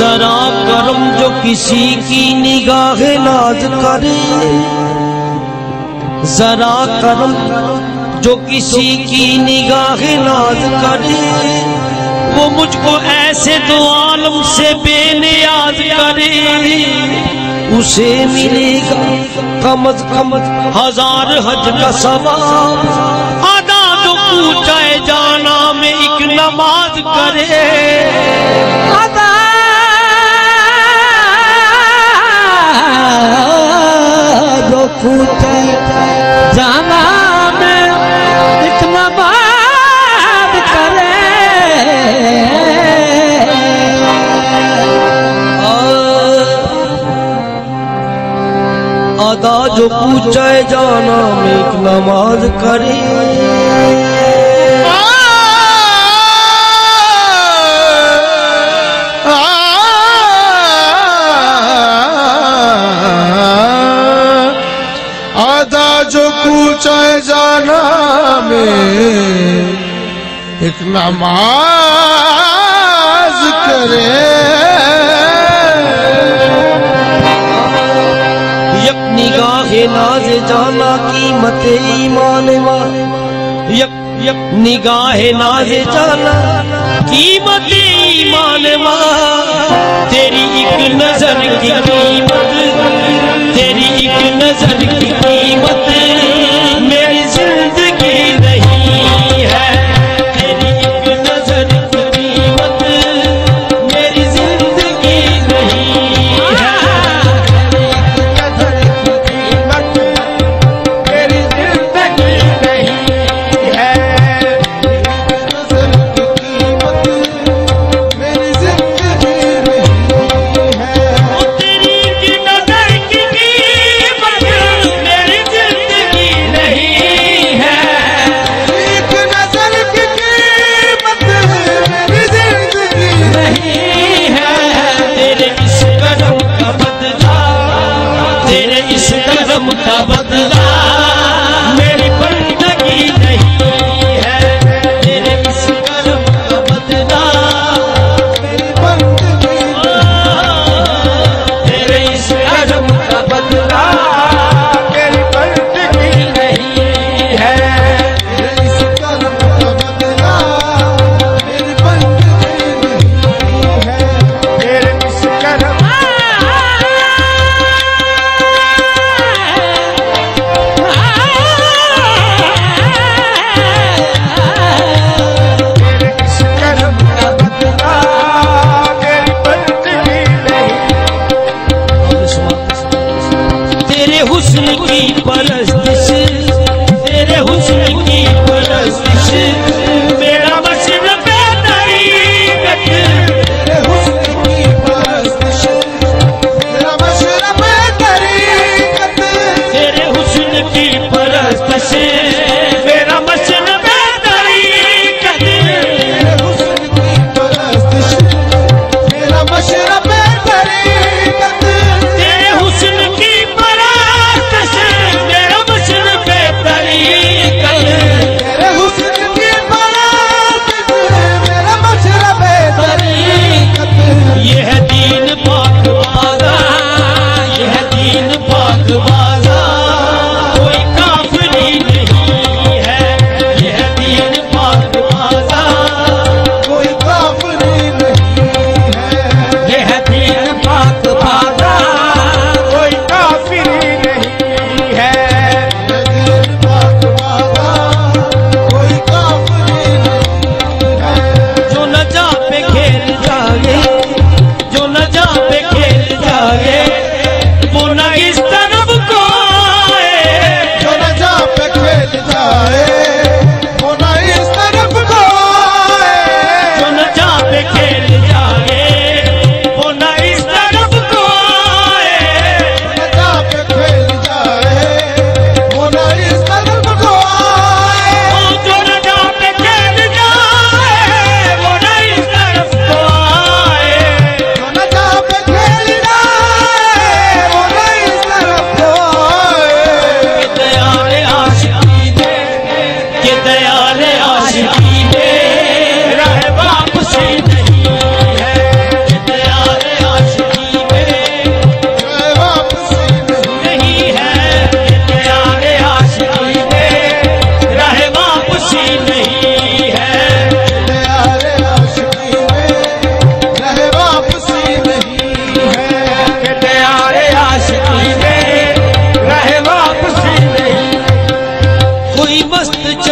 जरा करम जो किसी की निगाह नाज करे, जरा करम जो किसी की निगाह नाज करे, वो मुझको ऐसे दो आलम से बेनियाज करे, उसे मिलेगा कम अज कम 1000 हज का सवाब। आधा जो पूछे जाना में एक नमाज करे, आधा जो पूछे जाना में एक नमाज करे, आधा जो पूछे जाना में एक नमाज करे। आधा जो पूछे जाना में एक नमाज करे। यक निगाहे नाज जाना कीमत ईमान वा, यक यक निगाहे नाज जाना कीमत ईमान वा। तेरी एक नजर की कीमत, तेरी एक नजर की कीमत मेरी जिंदगी नहीं है। तेरी एक नजर की कीमत मेरी जिंदगी नहीं है। मेरी जिंदगी नहीं है। मेरी जिंदगी नहीं है। तेरी एक नजर की कीमत मेरी जिंदगी नहीं है। एक नजर की कीमत मेरी जिंदगी नहीं है। तेरे इस कदम का बदला, तेरे इस कदम का बदला मेरी बंदगी नहीं है। तेरे इस कदम का बदला मेरी बंदगी। तेरे इस कदम का बदला मेरी बंदगी नहीं है। इस कदम का बदला मेरी बंदगी नहीं है। मेरे इस कदम इस कदम का बदला मेरी बंदगी नहीं। तेरे हुस्न की परस्तिश, तेरे हुस्न की परस्तिश मेरा मशरब तरीक़त। तेरे हुस्न की परस्तिश मेरा मशरब तरीक़त। तेरे हुस्न की परस्तिश मेरा मशरब तरीक़त। तेरे हुस्न की परस्तिश मेरा मशरब तरीक़त। तेरे हुस्न की परस्तिश मेरा मशरब तरीक़त। तेरे हुस्न की परस्तिश मेरा मशरब तरीक़त। ये है दीन पाक बाज़ा, ये है दीन पाक बाज़ा, कोई काफिरी नहीं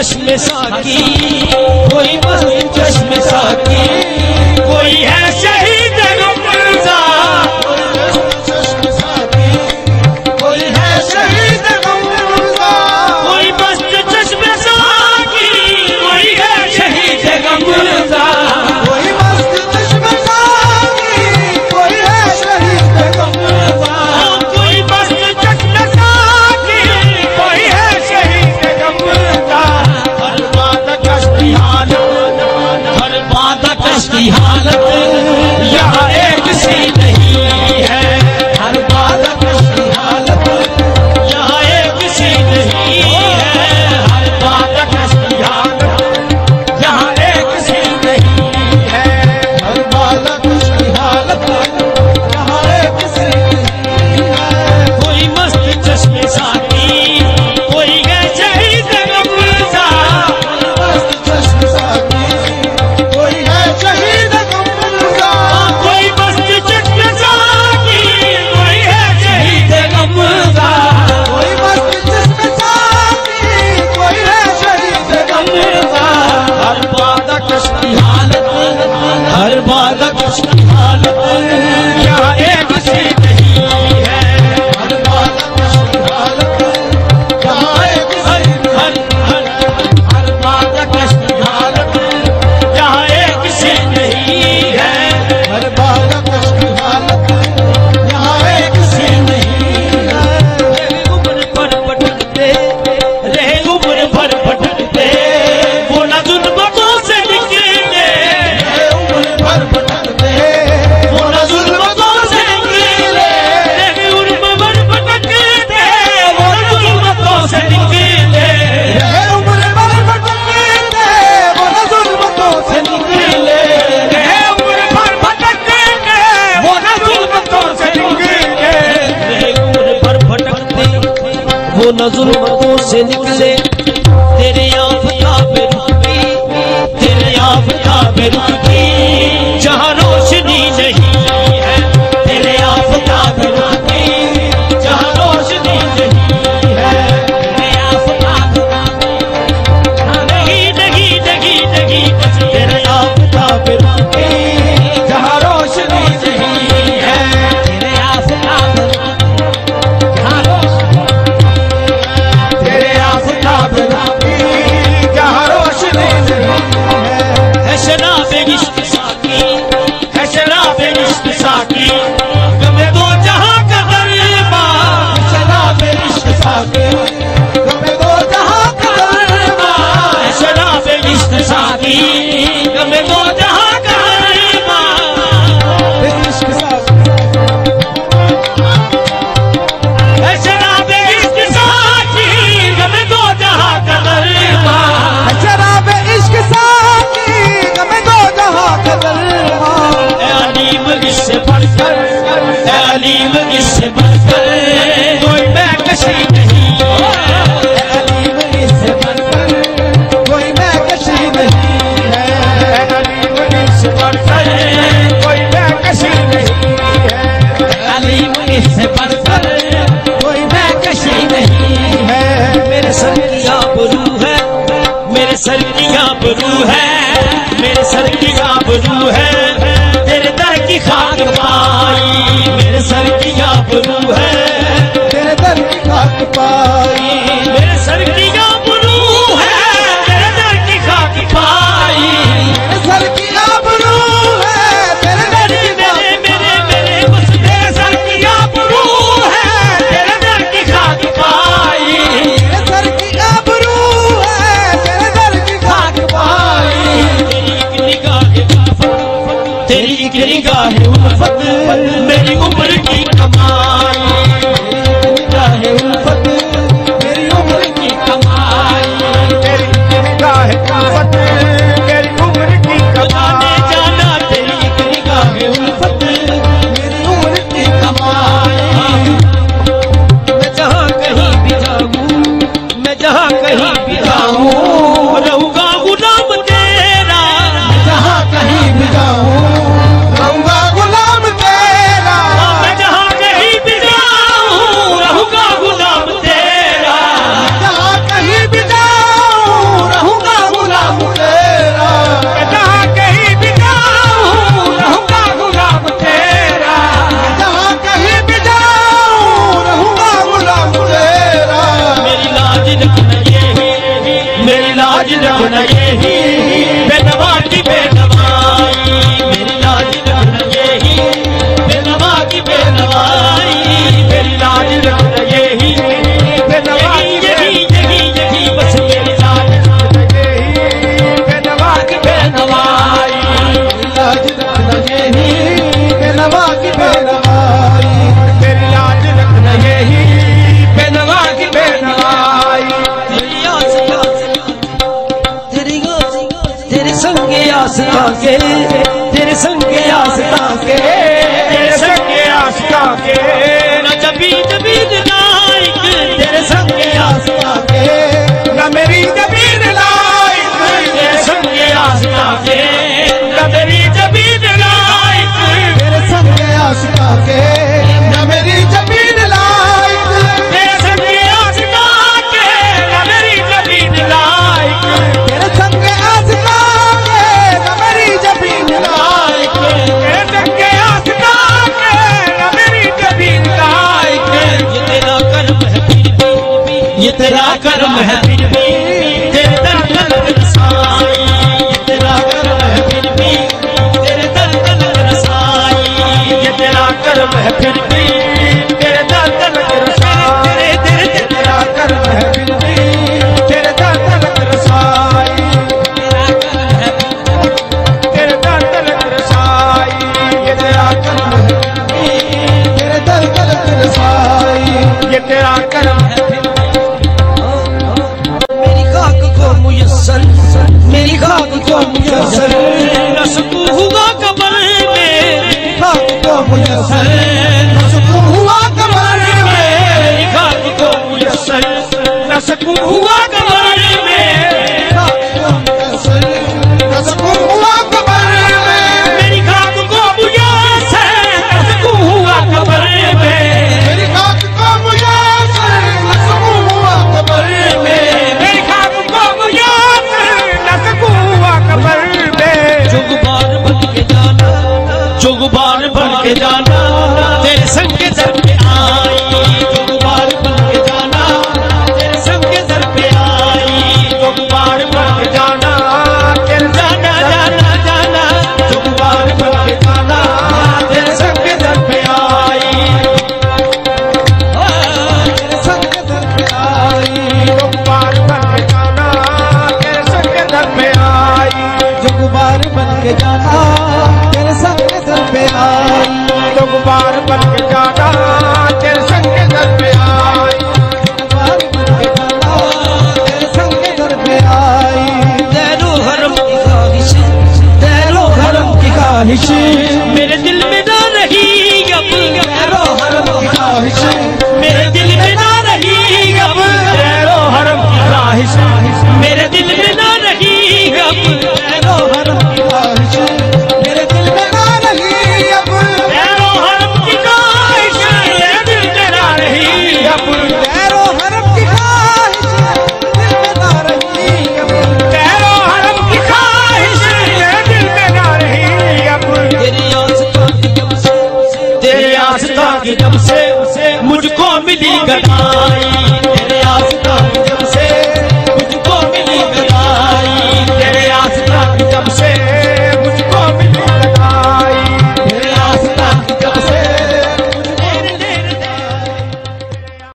चश्मे साकी, कोई मस्त चश्मे साकी, कोई है शहीद गमज़ा, चश्मे साकी, कोई है शहीद गमज़ा, कोई मस्त चश्मे साकी, कोई है शहीद गमज़ा, कोई मस्त चश्मे साकी, कोई है शहीद गमज़ा, कोई मस्त चश्मे साकी, कोई है शहीद गमज़ा। हर बात कश्ती हालत, हर बात कश्ती हालत, यहाँ एक सी नहीं है, हर बात कश्ती हालत, यहाँ एक सी नहीं है, हर बात कश्ती हालत, यहाँ एक सी नहीं है, हर बालक की हालत यहाँ एक सी नहीं है। कोई मस्त चश्मे साकी, कोई है शहीद गमज़ा, मस्त चश्मे साकी, कोई है शहीद गमज़ा, कोई मस्त चश्मे साकी, कोई है शहीद गमज़ा, कोई मस्त चश्मे साकी, कोई है शहीद गमज़ा, हर बात कश्ती हालत, हर बात कश्ती हालत, यहाँ एक सी नहीं है, हर बालक की हालत यहाँ एक हर हर हर हर बात कश्ती हालत, यहाँ एक सी नहीं है, हर बालक की हालत यहाँ एक सी नहीं है। उम्र भर भटकते रहे, उम्र भर भटकते, वो न जुल्मतों से निकले, उम्र भर भटकते, वो न जुल्मतों से निकले, उम्र भर भटकते, वो न जुल्मतों से निकले, उम्र भर भटकते, वो न जुल्मतों से निकले, उम्र भर भटकते, वो न जुल्मतों से निकले, उम्र भर भटकते, वो न जुल्मतों से निकले, तेरे आफ़ताब रुखी, तेरे आफ़ताब रुखी, जहाँ रोशनी नहीं है, तेरे आफ़ताब रुखी, जहाँ रोशनी नहीं है, तेरे आफ़ताब नहीं नहीं नहीं नहीं, तेरे आफ़ताब रुखी, जहाँ रोशनी नहीं है, तेरे आफ़ताब जहाँ रोशनी, तेरे आफ़ताब राती जहाँ रोशनी नहीं है। है शराब इश्क साकी, है शराब इश्क साकी, गमे दो जहां का गरीबा, शराब इश्क साकी, गमे दो जहाँ का गरीबा, है शराब इश्क साकी, गमे दो जहां का गरीबा, इश्क साकी, है शराब इश्क साकी, गमे दो जहां का गरीबा, शराब इश्क साकी, गमे दो जहाँ का गरीबा, ऐ अलीम इससे बढ़कर, ऐ अलीम इससे बढ़कर, कोई महकशी नहीं है, अलीम इससे बढ़कर कोई महकशी नहीं है। अलीम इससे बढ़कर, कोई महकशी नहीं है, अलीम इससे बढ़कर, कोई महकशी नहीं है, मेरे सर की आबरू है, मेरे सर की आबरू है, मेरे सर की आबरू है, तेरे दर की खाक पाई, मेरे सर की आबरू है, तेरे दर की खाक पाई, मेरे सर की आबरू है, तेरे दर की खाक पाई, तेरे सर की आबरू है, तेरे दर की मेरे मेरे मेरे बस तेरे सर की आबरू है, तेरे दर की खाक पाई, तेरे सर की आबरू है, तेरे दर की खाक पाई, तेरी एक निगाह उल्फत, मेरी उम्र की कमाई, निगाह उल्फत, मेरी उम्र की कमाई, तेरी निगाह उल्फत, मेरी उम्र की जाने कमाई, जाना तेरी एक निगाह उल्फत, मेरी उम्र की कमाई, मैं जहाँ कहीं भी जाऊँ, मैं जहाँ कहीं भी जाऊँ, रहूँगा गुलाम तेरा, जहाँ कहीं भी जाऊँ रहूँगा गुलाम तेरा, मैं जहाँ कहीं भी जाऊँ, मेरी लाज रखना यही बेनवा की बेनवाई, मेरी लाज रखना यही बेनवा की बेनवाई, मेरी लाज रखना यही बेनवा यही यही यही बस मेरी लाज रखना यही बेनवा की बेनवाई, लाज रखना यही बेनवा की बेनवाई, मेरी लाज रखना यही बेनवा की बेनवाई। तेरे संगे आस्था के, तेरे संगे आस्था के, तेरे संगे आस्था के न जबी जबी लाइक, तेरे संगे आस्था के न मेरी जबी लाइक, तेरे संगे आस्था के न मेरी जबी लाइक, तेरे संगे आस्था के न मेरी जबीन लाइक, तेरे संगे आस्था के न मेरी जबी लाइक, तेरे संगे आस्था के न मेरी जबीन लाइक, तेरे संगे आस्था के न मेरी जबी लाइक। ये तेरा कर्म है फिर भी, ये तेरा कर्म है फिर भी, तेरे दर तलक रसाई, ये तेरा कर्म है फिर भी, तेरे दर तलक रसाई, ये तेरा कर्म है फिर भी, तेरे दर तलक रसाई, तेरा कर्म है फिर भी, तेरे दर तलक रसाई, तेरे दर तलक रसाई, ये तेरा कर्म है तेरे दर तलक रसाई, ये तेरा कर्म है। मेरी खाक को मुयस्सर, मेरी खाक को मुयस्सर नस्बू हुआ कबर में, खाक को मुयस्सर नस्बू हुआ कबर में, मेरी खाक को मुयस्सर नस्बू हुआ कबर में, खाक को मुयस्सर नस्बू हुआ कबर में, मेरी खाक को मुयस्सर नस्बू हुआ कबर में, मेरी खाक को मुयस्सर नस्बू हुआ कबर में, मेरी खाक को मुयस्सर नस्बू हुआ कबर में। जो गुबार बन के जाना, जो गुबार बन के जाना, तेरे संग के दर पे आई, जो गुबार बन के जाना, तेरे संग के दर पे आई, जो गुबार बन के जाना, तेरे जाना जाना जाना, जो गुबार बन के जाना, तेरे संग के दर पे आई, तेरे संग के दर पे आई, जो गुबार बन के जाना, तेरे संग के दर पे आई, जो गुबार बन के जाना तेरे संग के दर पे आई, जो गुबार बन के जाना,